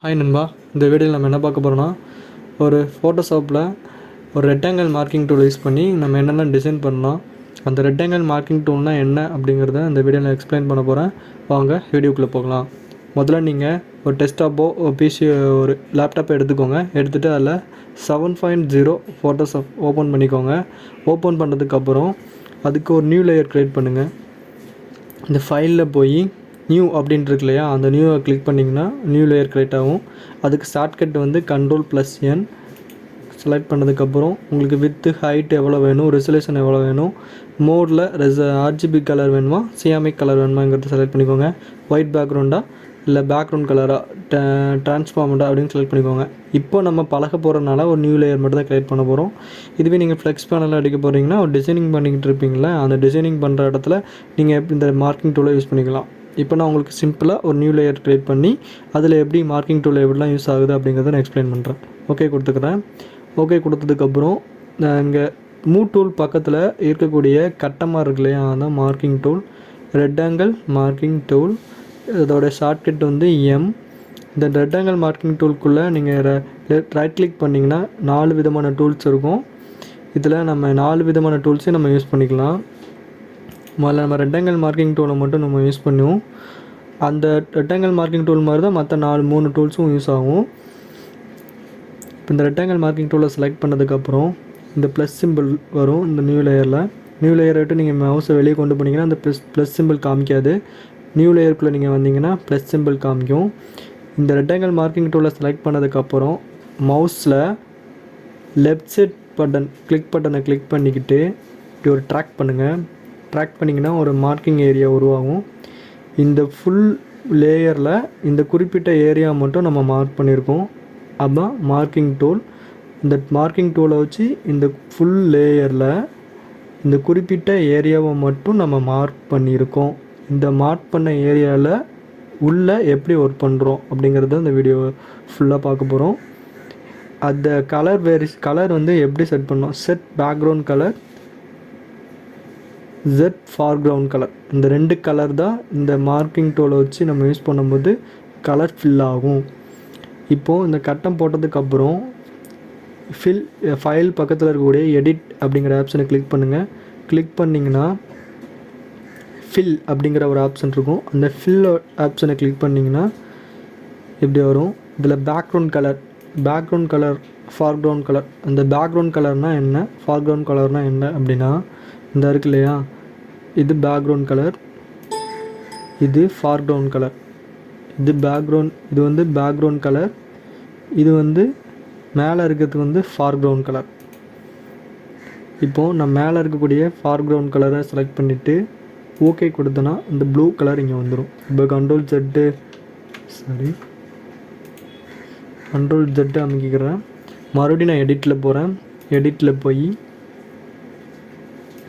Hi நண்பா, இந்த வீடியோவில் நம்ம என்ன பார்க்க போகிறோம்னா ஒரு ஃபோட்டோஷாப்பில் ஒரு ரெக்டாங்கிள் மார்க்கிங் டூல் யூஸ் பண்ணி நம்ம என்னென்ன டிசைன் பண்ணலாம். அந்த ரெக்டாங்கிள் மார்க்கிங் டூல்னால் என்ன அப்படிங்கிறத இந்த வீடியோவில் எக்ஸ்பிளைன் பண்ண போகிறேன். வாங்க வீடியோக்குள்ளே போகலாம். முதல்ல நீங்கள் ஒரு டெஸ்க்டாப்போ ஒரு பிசி ஒரு லேப்டாப்பை எடுத்துக்கோங்க. எடுத்துகிட்டு அதில் 7.0 ஃபோட்டோஷாப் ஓப்பன் பண்ணிக்கோங்க. ஓப்பன் பண்ணுறதுக்கப்புறம் அதுக்கு ஒரு நியூ லேயர் க்ரியேட் பண்ணுங்கள். இந்த ஃபைலில் போய் நியூ அப்படின்ட்டு இருக்கு இல்லையா, அந்த நியூவை கிளிக் பண்ணிங்கன்னா நியூ லேயர் க்ரியேட் ஆகும். அதுக்கு ஷார்ட்கட் வந்து Ctrl+N செலக்ட் பண்ணதுக்கப்புறம் உங்களுக்கு வித்து ஹைட் எவ்வளோ வேணும், ரெசல்யூஷன் எவ்வளோ வேணும், மோடில் RGB கலர் வேணுமா சியாமிக் கலர் வேணுமாங்கிறத செலக்ட் பண்ணிக்கோங்க. ஒயிட் பேக்ரவுண்டா இல்லை பேக்ரவுண்ட் கலராக ட்ரான்ஸ்ஃபார்மெண்ட்டாக அப்படின்னு செலக்ட் பண்ணிக்கோங்க. இப்போ நம்ம பழக போகிறனால ஒரு நியூ லேயர் மட்டும் தான் க்ரியேட் பண்ண போகிறோம். இதுவே நீங்கள் ஃப்ளெக்ஸ் பேனலில் அடிக்க போகிறீங்கன்னா ஒரு டிசைனிங் பண்ணிக்கிட்டு இருப்பீங்களா, அந்த டிசைனிங் பண்ணுற இடத்துல நீங்கள் இந்த மார்க்கிங் டூலை யூஸ் பண்ணிக்கலாம். இப்போ நான் உங்களுக்கு சிம்பிளாக ஒரு நியூ லேயர் க்ரியேட் பண்ணி அதில் எப்படி மார்க்கிங் டூல் எப்படிலாம் யூஸ் ஆகுது அப்படிங்கிறத நான் எக்ஸ்பிளைன் பண்ணுறேன். ஓகே கொடுத்துக்கிறேன். ஓகே கொடுத்ததுக்கப்புறம் நான் இங்கே மூவ் டூல் பக்கத்தில் இருக்கக்கூடிய கட்டமாக இருக்கு இல்லையா, அதான் marking tool, rectangle marking tool. இதோட ஷார்ட்கட் வந்து எம். இந்த ரெக்டாங்கிள் மார்க்கிங் டூலுக்குள்ளே நீங்கள் ரைட் கிளிக் பண்ணிங்கன்னா 4 விதமான டூல்ஸ் இருக்கும். இதில் நம்ம 4 விதமான டூல்ஸையும் நம்ம யூஸ் பண்ணிக்கலாம். முதல்ல நம்ம ரெக்டாங்கிள் மார்க்கிங் டூலை மட்டும் நம்ம யூஸ் பண்ணுவோம். அந்த ரெக்டாங்கிள் மார்க்கிங் டூல் மாதிரி தான் மற்ற 3 டூல்ஸும் யூஸ் ஆகும். இப்போ இந்த ரெக்டாங்கிள் மார்க்கிங் டூலை செலக்ட் பண்ணதுக்கப்புறம் இந்த ப்ளஸ் சிம்பிள் வரும். இந்த நியூ லேயரில் நியூ லேயரை விட்டு நீங்கள் மவுஸை வெளியே கொண்டு போனீங்கன்னா அந்த ப்ளஸ் சிம்பிள் காமிக்காது. நியூ லேயருக்குள்ளே நீங்கள் வந்தீங்கன்னா ப்ளஸ் சிம்பிள் காமிக்கும். இந்த ரெக்டாங்கிள் மார்க்கிங் டூலை செலக்ட் பண்ணதுக்கப்புறம் மவுஸில் லெஃப்ட் சைட் பட்டனை கிளிக் பண்ணிக்கிட்டு இப்படி ஒரு ட்ராக் பண்ணுங்கள். ட்ராக் பண்ணிங்கன்னா ஒரு மார்க்கிங் ஏரியா உருவாகும். இந்த ஃபுல் லேயரில் இந்த குறிப்பிட்ட ஏரியா மட்டும் நம்ம மார்க் பண்ணியிருக்கோம். அதுதான் மார்க்கிங் டூல். இந்த மார்க்கிங் டூலை வச்சு இந்த ஃபுல் லேயரில் இந்த குறிப்பிட்ட ஏரியாவை மட்டும் நம்ம மார்க் பண்ணியிருக்கோம். இந்த மார்க் பண்ண ஏரியாவில் உள்ளே எப்படி ஒர்க் பண்ணுறோம் அப்படிங்கிறத இந்த வீடியோ ஃபுல்லாக பார்க்க போகிறோம். அந்த கலர் வந்து எப்படி செட் பண்ணோம், set background colour, Z foreground colour, இந்த 2 கலர் தான் இந்த மார்க்கிங் டூலை வச்சு நம்ம யூஸ் பண்ணும்போது கலர் ஃபில் ஆகும். இப்போது இந்த கட்டம் போட்டதுக்கப்புறம் ஃபைல் பக்கத்தில் இருக்கக்கூடிய எடிட் அப்படிங்கிற ஆப்ஷனை கிளிக் பண்ணுங்கள். கிளிக் பண்ணிங்கன்னா ஃபில் அப்படிங்கிற ஒரு ஆப்ஷன் இருக்கும். அந்த ஃபில் ஆப்ஷனை கிளிக் பண்ணிங்கன்னா இப்படி வரும். இதில் பேக்ரவுண்ட் கலர் ஃபார்க்ரவுண்ட் கலர். அந்த பேக்ரவுண்ட் கலர்னால் என்ன, ஃபார்க்ரவுண்ட் கலர்னால் என்ன அப்படின்னா, இந்த இருக்கு இல்லையா, இது பேக்ரவுண்ட் கலர், இது ஃபார்க்ரவுண்ட் கலர். இது வந்து பேக்ரவுண்ட் கலர், இது வந்து மேலே இருக்கிறதுக்கு வந்து ஃபார்க்ரவுண்ட் கலர். இப்போது நான் மேலே இருக்கக்கூடிய ஃபார்க்ரவுண்ட் கலரை செலக்ட் பண்ணிவிட்டு ஓகே கொடுத்தனா இந்த ப்ளூ கலர் இங்கே வந்துடும். இப்போ கண்ட்ரோல் ஜெட்டு அமைக்கிறேன். மறுபடியும் நான் எடிட்டில் போகிறேன். எடிட்டில் போய்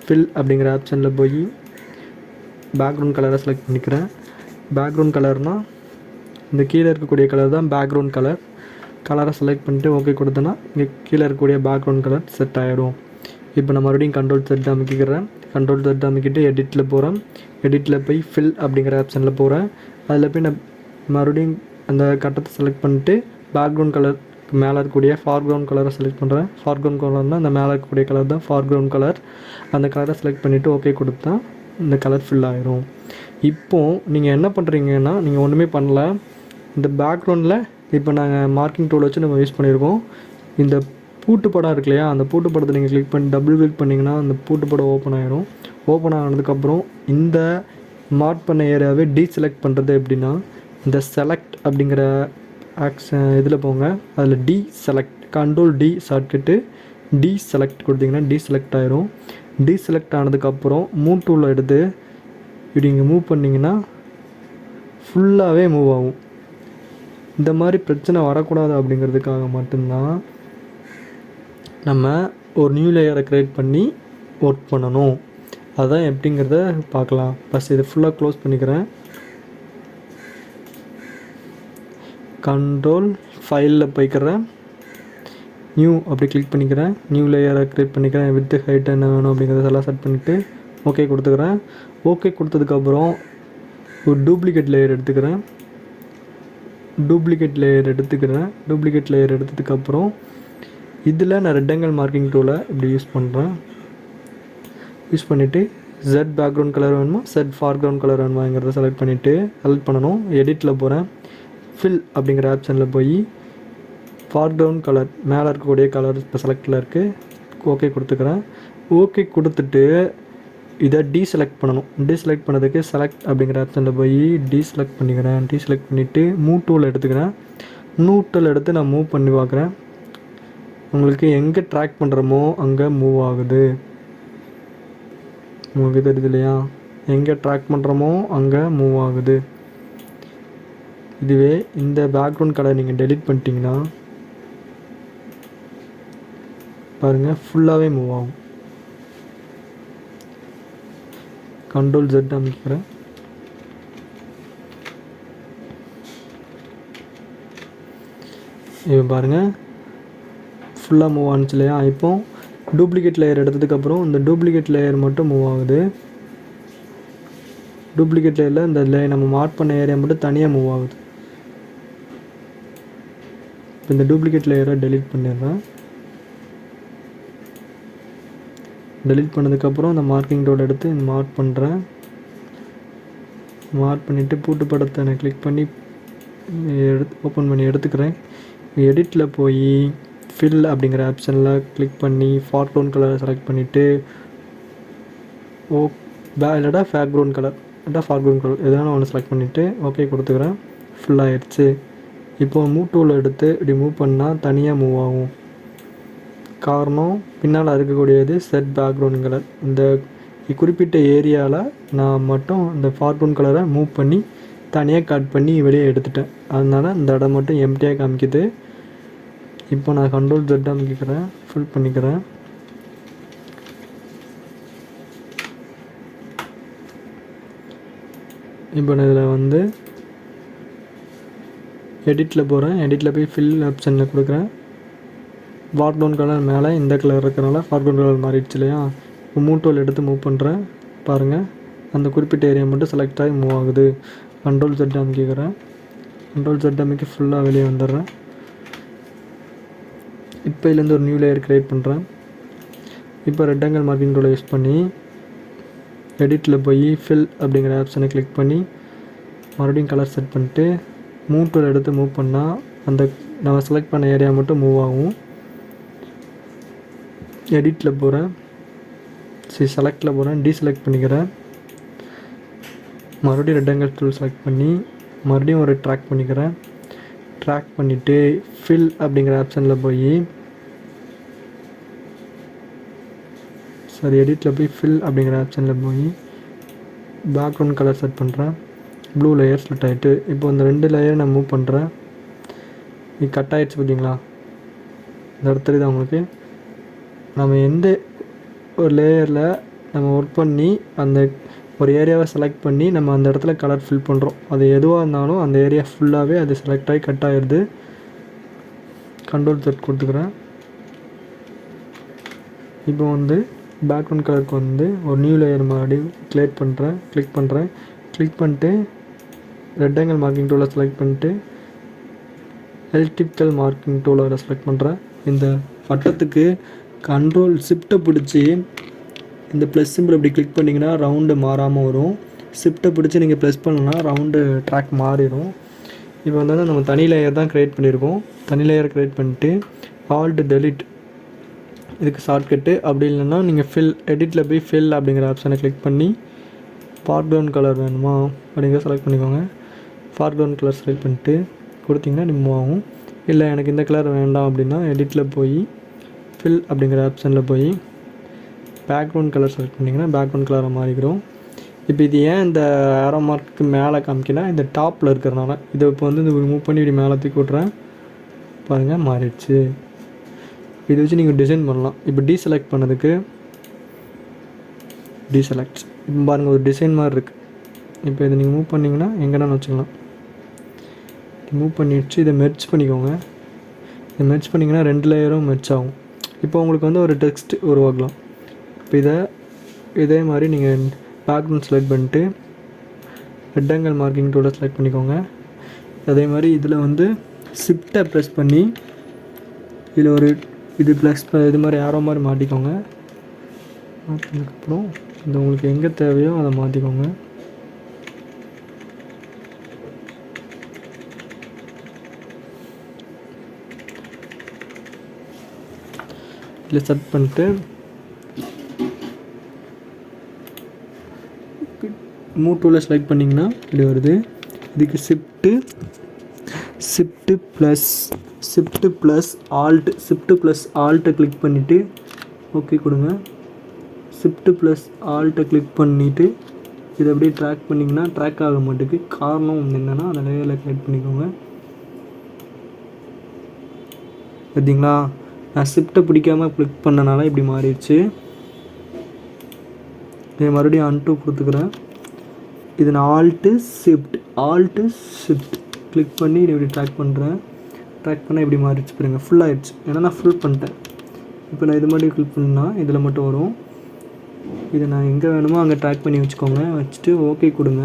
ஃபில் அப்படிங்கிற ஆப்ஷனில் போய் பேக்ரவுண்ட் கலரை செலக்ட் பண்ணிக்கிறேன். பேக்ரவுண்ட் கலர்னால் இந்த கீழே இருக்கக்கூடிய கலர் தான் பேக்ரவுண்ட் கலரை செலக்ட் பண்ணிட்டு ஓகே கொடுத்தனா இங்கே கீழே இருக்கக்கூடிய பேக்ரவுண்ட் கலர் செட் ஆகிடும். இப்போ நான் மறுபடியும் கண்ட்ரோல் செட் அமைக்கிறேன். கண்ட்ரோல் செட் அமைக்கிட்டு எடிட்டில் போகிறேன். எடிட்டில் போய் ஃபில் அப்படிங்கிற ஆப்ஷனில் போகிறேன். அதில் போய் நான் மறுபடியும் அந்த கட்டத்தை செலக்ட் பண்ணிட்டு பேக்ரவுண்ட் கலர் மேலே இருக்கக்கூடிய ஃபார்க்ரவுண்ட் கலரை செலக்ட் பண்ணுறேன். ஃபார்க்ரவுண்ட் கலர்னால் அந்த மேலே இருக்கக்கூடிய கலர் தான் ஃபார்க்ரவுண்ட் கலர். அந்த கலரை செலக்ட் பண்ணிவிட்டு ஓகே கொடுத்தா இந்த கலர் ஃபில் ஆகிரும். இப்போது நீங்கள் என்ன பண்ணுறீங்கன்னா, நீங்கள் ஒன்றுமே பண்ணல. இந்த பேக்ரவுண்டில் இப்போ நாங்கள் மார்க்கிங் டூல் வச்சு நம்ம யூஸ் பண்ணியிருக்கோம். இந்த பூட்டு படம் இருக்கு இல்லையா, அந்த பூட்டு படத்தை நீங்கள் டபுள் கிளிக் பண்ணிங்கன்னா அந்த பூட்டு படம் ஓப்பன் ஆகிரும். ஓப்பன் ஆனதுக்கப்புறம் இந்த மார்க் பண்ண ஏரியாவே டீசெலக்ட் பண்ணுறது எப்படின்னா, இந்த செலக்ட் அப்படிங்கிற இதில் போங்க. அதில் டீசெலக்ட், Ctrl+D ஷார்ட்கட்டு டீசெலக்ட் கொடுத்தீங்கன்னா டீசெலக்ட் ஆகிரும். டீசெலக்ட் ஆனதுக்கப்புறம் மூவ் டூலில் எடுத்து இப்படி இங்கே மூவ் பண்ணிங்கன்னா ஃபுல்லாகவே மூவ் ஆகும். இந்த மாதிரி பிரச்சனை வரக்கூடாது அப்படிங்கிறதுக்காக மட்டும்தான் நம்ம ஒரு நியூ லேயரை க்ரியேட் பண்ணி ஒர்க் பண்ணணும். அதுதான் எப்படிங்கிறத பார்க்கலாம். ஃபஸ்ட் இதை ஃபுல்லாக க்ளோஸ் பண்ணிக்கிறேன். கண்ட்ரோல் ஃபைலில் போய்க்கிறேன். நியூ அப்படி கிளிக் பண்ணிக்கிறேன். நியூ லேயரை க்ரியேட் பண்ணிக்கிறேன். வித் ஹைட் என்ன வேணும் அப்படிங்கிறத எல்லாம் செட் பண்ணிவிட்டு ஓகே கொடுத்துக்கிறேன். ஓகே கொடுத்ததுக்கப்புறம் ஒரு டூப்ளிகேட் லேயர் எடுத்துக்கிறேன். டூப்ளிகேட் லேயர் எடுத்துக்கிறேன். டூப்ளிகேட் லேயர் எடுத்ததுக்கப்புறம் இதில் நான் ரெக்டாங்கிள் மார்க்கிங் டூலை இப்படி யூஸ் பண்ணுறேன். யூஸ் பண்ணிவிட்டு Z பேக்ரவுண்ட் கலர் வேணுமா Z ஃபார்க்ரவுண்ட் கலர் வேணுமாங்கிறத செலக்ட் பண்ணணும். எடிட்டில் போகிறேன். ஃபில் அப்படிங்கிற ஆப்ஷனில் போய் ஃபார்க்ரவுண்ட் கலர் மேலே இருக்கக்கூடிய கலர் இப்போ செலக்டில் இருக்குது. ஓகே கொடுத்துக்கிறேன். ஓகே கொடுத்துட்டு இதை டீசெலக்ட் பண்ணணும். டீசெலக்ட் பண்ணதுக்கு செலக்ட் அப்படிங்கிற ஆப்ஷனில் போய் டீசெலக்ட் பண்ணிக்கிறேன். டீசெலக்ட் பண்ணிவிட்டு மூவ் டூல் எடுத்துக்கிறேன். மூவ் டூல் எடுத்து நான் மூவ் பண்ணி பார்க்குறேன். உங்களுக்கு எங்கே ட்ராக் பண்ணுறோமோ அங்கே மூவ் ஆகுது. உங்களுக்கு தெரியுது இல்லையா? எங்கே ட்ராக் பண்ணுறோமோ அங்கே மூவ் ஆகுது. இதுவே இந்த பேக்ரவுண்ட் கலர் நீங்கள் டெலிட் பண்ணிட்டீங்கன்னா பாருங்கள் ஃபுல்லாகவே மூவ் ஆகும். Ctrl Z அமைக்கிறேன். இப்போ பாருங்கள் ஃபுல்லாக மூவ் ஆனிச்சு இல்லையா? இப்போ டூப்ளிகேட் லேயர் எடுத்ததுக்கப்புறம் இந்த டூப்ளிகேட் லேயர் மட்டும் மூவ் ஆகுது. டூப்ளிகேட் லேயரில் இந்த நம்ம மார்க் பண்ண ஏரியா மட்டும் தனியாக மூவ் ஆகுது. இப்போ இந்த டூப்ளிகேட் லேயரை டெலீட் பண்ணிடுறேன். டெலீட் பண்ணதுக்கப்புறம் இந்த மார்க்கிங் டூல் எடுத்து மார்க் பண்ணுறேன். மார்க் பண்ணிவிட்டு பூட்டு படத்தை நான் கிளிக் பண்ணி ஓப்பன் பண்ணி எடுத்துக்கிறேன். எடிட்டில் போய் ஃபில் அப்படிங்கிற ஆப்ஷனில் கிளிக் பண்ணி ஃபார்க்ரவுண்ட் கலரை செலக்ட் பண்ணிவிட்டு இல்லைடா பேக்ரவுண்ட் கலர் ஃபார்க்ரவுண்ட் கலர் எதனா ஒன்று செலக்ட் பண்ணிவிட்டு ஓகே கொடுத்துக்கிறேன். ஃபுல்லாகிடுச்சு. இப்போது மூவ் டூல் எடுத்து இப்படி மூவ் பண்ணால் தனியாக மூவ் ஆகும். காரணம் பின்னால் இருக்கக்கூடியது செட் பேக்ரவுண்ட் கலர். இந்த குறிப்பிட்ட ஏரியாவில் நான் மட்டும் இந்த ஃபார்க்ரவுண்ட் கலரை மூவ் பண்ணி தனியாக கட் பண்ணி வெளியே எடுத்துட்டேன். அதனால் இந்த இடம் மட்டும் எம்டியாக காமிக்குது. இப்போ நான் Ctrl Z அமைக்கிறேன். ஃபில் பண்ணிக்கிறேன். இப்போ நான் இதில் எடிட்டில் போகிறேன். எடிட்டில் போய் ஃபில் ஆப்ஷனில் கொடுக்குறேன். ஃபார்க்ரவுண்ட் கலர் மேலே இந்த கலர் இருக்கிறனால ஃபார்க்ரவுண்ட் கலர் மாறிடுச்சு இல்லையா? இப்போ மூவ் டூல் எடுத்து மூவ் பண்ணுறேன். பாருங்கள் அந்த குறிப்பிட்ட ஏரியா மட்டும் செலக்ட் ஆகி மூவ் ஆகுது. Ctrl Z அமைக்கிறேன். Ctrl Z அமைக்க ஃபுல்லாக வெளியே வந்துடுறேன். இப்போ இதுலேருந்து ஒரு நியூ லேயர் க்ரியேட் பண்ணுறேன். இப்போ ரெக்டாங்கிள் மார்க்கிங் டூலை யூஸ் பண்ணி எடிட்டில் போய் ஃபில் அப்படிங்கிற ஆப்ஷனை கிளிக் பண்ணி மறுபடியும் கலர் செட் பண்ணிட்டு மூவ் டூல் எடுத்து மூவ் பண்ணால் அந்த நம்ம செலக்ட் பண்ண ஏரியா மட்டும் மூவ் ஆகும். எடிட்டில் போகிறேன். செலக்டில் போகிறேன். டீசெலக்ட் பண்ணிக்கிறேன். மறுபடியும் ரெக்டாங்கிள் டூல் செலக்ட் பண்ணி மறுபடியும் ஒரு ட்ராக் பண்ணிக்கிறேன். ட்ராக் பண்ணிவிட்டு ஃபில் அப்படிங்கிற ஆப்ஷனில் போய் எடிட்டில் போய் ஃபில் அப்படிங்கிற ஆப்ஷனில் போய் பேக்ரவுண்ட் கலர் செட் பண்ணுறேன். ப்ளூ லேயர் செலக்ட் ஆகிட்டு இப்போ இந்த 2 லேயர் நான் மூவ் பண்ணுறேன். இது கட் ஆகிடுச்சு பார்த்தீங்களா? இந்த இடத்துல தான் உங்களுக்கு நம்ம எந்த ஒரு லேயரில் நம்ம ஒர்க் பண்ணி அந்த ஒரு ஏரியாவை செலக்ட் பண்ணி நம்ம அந்த இடத்துல கலர் ஃபில் பண்ணுறோம். அது எதுவாக இருந்தாலும் அந்த ஏரியா ஃபுல்லாகவே அது செலக்ட் ஆகி கட் ஆகிடுது. Ctrl Z கொடுத்துக்கிறேன். இப்போ பேக்ரவுண்ட் கலருக்கு ஒரு நியூ லேயர் மறுபடியும் கிளிக் பண்ணிட்டு ரெக்டாங்கிள் மார்க்கிங் டூலை செலக்ட் பண்ணிட்டு எலிப்டிக்கல் மார்க்கிங் டூலை செலக்ட் பண்ணுறேன். இந்த வட்டத்துக்கு Ctrl Shift பிடிச்சி இந்த ப்ளஸ் சிம்பிள் இப்படி கிளிக் பண்ணிங்கன்னா ரவுண்டு மாறாமல் வரும். ஷிஃப்ட்டை பிடிச்சி நீங்கள் ப்ளஸ் பண்ணணுன்னா ரவுண்டு ட்ராக் மாறிடும். இப்போ நம்ம தனி லேயர் தான் க்ரியேட் பண்ணியிருக்கோம். தனி லேயர் க்ரியேட் பண்ணிட்டு Alt Delete இதுக்கு ஷார்ட்கட்டு. அப்படி இல்லைன்னா நீங்கள் எடிட்டில் போய் ஃபில் அப்படிங்கிற ஆப்ஷனை கிளிக் பண்ணி ஃபார்க்ரவுண்ட் கலர் வேணுமா அப்படிங்கிற செலக்ட் பண்ணிக்கோங்க. ஃபார்க்ரவுண்ட் கலர் செலக்ட் பண்ணிட்டு கொடுத்திங்கன்னா ரிமூவ் ஆகும். இல்லை எனக்கு இந்த கலர் வேண்டாம் அப்படின்னா எடிட்டில் போய் ஃபில் அப்படிங்கிற ஆப்ஷனில் போய் பேக்ரவுண்ட் கலர் செலக்ட் பண்ணிங்கன்னா பேக்ரவுண்ட் கலரை மாறிக்கிறோம். இப்போ இது ஏன் இந்த ஏரோ மார்க்கு மேலே காமிக்கினா இந்த டாப்பில் இருக்கிறனால இதை இப்போ இந்த மூவ் பண்ணி இப்படி மேலே தூக்கி விட்றேன். பாருங்கள் மாறிடுச்சு. இதை வச்சு நீங்கள் டிசைன் பண்ணலாம். இப்போ டீசெலக்ட் பண்ணதுக்கு டீசெலக்ட் இப்போ பாருங்கள் ஒரு டிசைன் மாதிரி இருக்குது. இப்போ இதை நீங்கள் மூவ் பண்ணிங்கன்னா எங்கன்னா வச்சுக்கலாம். மூவ் பண்ணிடுச்சு. இதை மெர்ஜ் பண்ணிக்கோங்க. இதை மெர்ஜ் பண்ணிங்கன்னா 2 லேயரும் மெர்ஜ் ஆகும். இப்போ உங்களுக்கு ஒரு டெக்ஸ்ட் உருவாக்கலாம். இப்போ இதே மாதிரி நீங்கள் பேக்ரவுண்ட் செலக்ட் பண்ணிட்டு ரெக்டாங்கிள் மார்க்கிங் டூலை செலக்ட் பண்ணிக்கோங்க. அதே மாதிரி இதில் வந்து ஷிஃப்ட்டை ப்ரெஸ் பண்ணி இதில் ஒரு இது ப்ளஸ் இது மாதிரி ஆரோ மாதிரி மாட்டிக்கோங்க. மாற்றினதுக்கப்புறம் இந்த உங்களுக்கு எங்கே தேவையோ அதை மாற்றிக்கோங்க. இதில் செட் பண்ணிட்டு மூவ் டூவில் செலக்ட் பண்ணிங்கன்னா இப்படி வருது. இதுக்கு ஷிஃப்ட்டு ப்ளஸ் ஆல்ட்டை கிளிக் பண்ணிவிட்டு ஓகே கொடுங்க. ஷிஃப்ட்டு ப்ளஸ் ஆல்ட்டை கிளிக் பண்ணிவிட்டு இதை அப்படியே ட்ராக் பண்ணிங்கன்னா ட்ராக் ஆக மாட்டேங்குது. காரணம் என்னென்னா அந்த லேயரில் கிளிக் பண்ணிக்கோங்க. பார்த்தீங்களா, நான் ஷிஃப்ட்டை பிடிக்காமல் கிளிக் பண்ணனால இப்படி மாறிடுச்சு. இதை மறுபடியும் அன்டூ கொடுத்துக்கிறேன். இது நான் ஆல்ட்டு ஷிஃப்ட் கிளிக் பண்ணி இதை இப்படி ட்ராக் பண்ணுறேன். ட்ராக் பண்ணால் இப்படி மாறிடுச்சு பாருங்கள், ஃபுல் ஆகிடுச்சு. ஏன்னா நான் ஃபுல் பண்ணிட்டேன். இப்போ நான் இது மாதிரி கிளிக் பண்ணால் இதில் மட்டும் வரும். இதை நான் எங்கே வேணுமோ அங்கே ட்ராக் பண்ணி வச்சுக்கோங்க. வச்சுட்டு ஓகே கொடுங்க.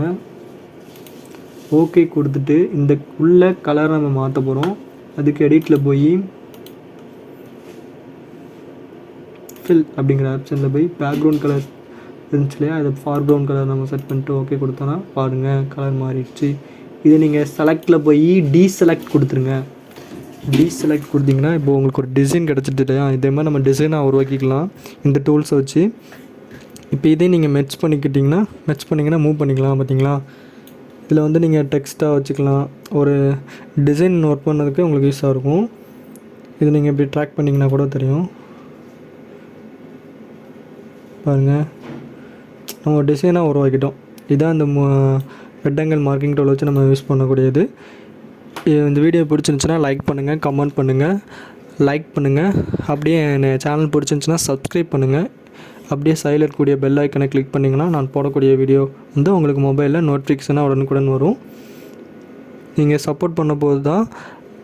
ஓகே கொடுத்துட்டு இந்த உள்ள கலரை நம்ம மாற்ற போகிறோம். அதுக்கு எடிட்டில் போய் ஃபில் அப்படிங்கிற ஆப்ஷனில் போய் பேக்ரவுண்ட் கலர் இருந்துச்சு இல்லையா, அதை ஃபார்க்ரவுண்ட் கலர் நம்ம செட் பண்ணிட்டு ஓகே கொடுத்தோன்னா பாருங்கள் கலர் மாறிடுச்சு. இதை நீங்கள் செலக்டில் போய் டீசெலக்ட் கொடுத்துருங்க. டீசெலக்ட் கொடுத்தீங்கன்னா இப்போ உங்களுக்கு ஒரு டிசைன் கிடச்சிட்டு இல்லையா, இதே மாதிரி நம்ம டிசைனாக உருவாக்கிக்கலாம் இந்த டூல்ஸை வச்சு. இப்போ இதே நீங்கள் மெர்ஜ் பண்ணிங்கன்னா மூவ் பண்ணிக்கலாம். பார்த்தீங்களா, இதில் வந்து நீங்கள் டெக்ஸ்ட்டாக வச்சுக்கலாம். ஒரு டிசைன் ஒர்க் பண்ணதுக்கு உங்களுக்கு யூஸாக இருக்கும். இது நீங்கள் இப்படி ட்ராக் பண்ணிங்கன்னா கூட தெரியும். பாருங்கள், நம்ம டிசைனாக உருவாக்கிட்டோம். இதுதான் இந்த ரெக்டாங்கிள் மார்க்கிங் டூல் வச்சு நம்ம யூஸ் பண்ணக்கூடியது. இந்த வீடியோ பிடிச்சிருந்துச்சுன்னா லைக் பண்ணுங்கள், கமெண்ட் பண்ணுங்கள், அப்படியே என் சேனல் பிடிச்சிருந்துச்சுன்னா சப்ஸ்கிரைப் பண்ணுங்கள். அப்படியே சைடில் இருக்கக்கூடிய பெல் ஐக்கனை கிளிக் பண்ணிங்கன்னா நான் போடக்கூடிய வீடியோ வந்து உங்களுக்கு மொபைலில் நோட்டிஃபிகேஷனாக உடனுக்குடன் வரும். நீங்கள் சப்போர்ட் பண்ண போது தான்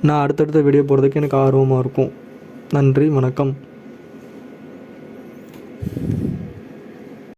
நான் அடுத்தடுத்த வீடியோ போடுறதுக்கு எனக்கு ஆர்வமாக இருக்கும். நன்றி, வணக்கம்.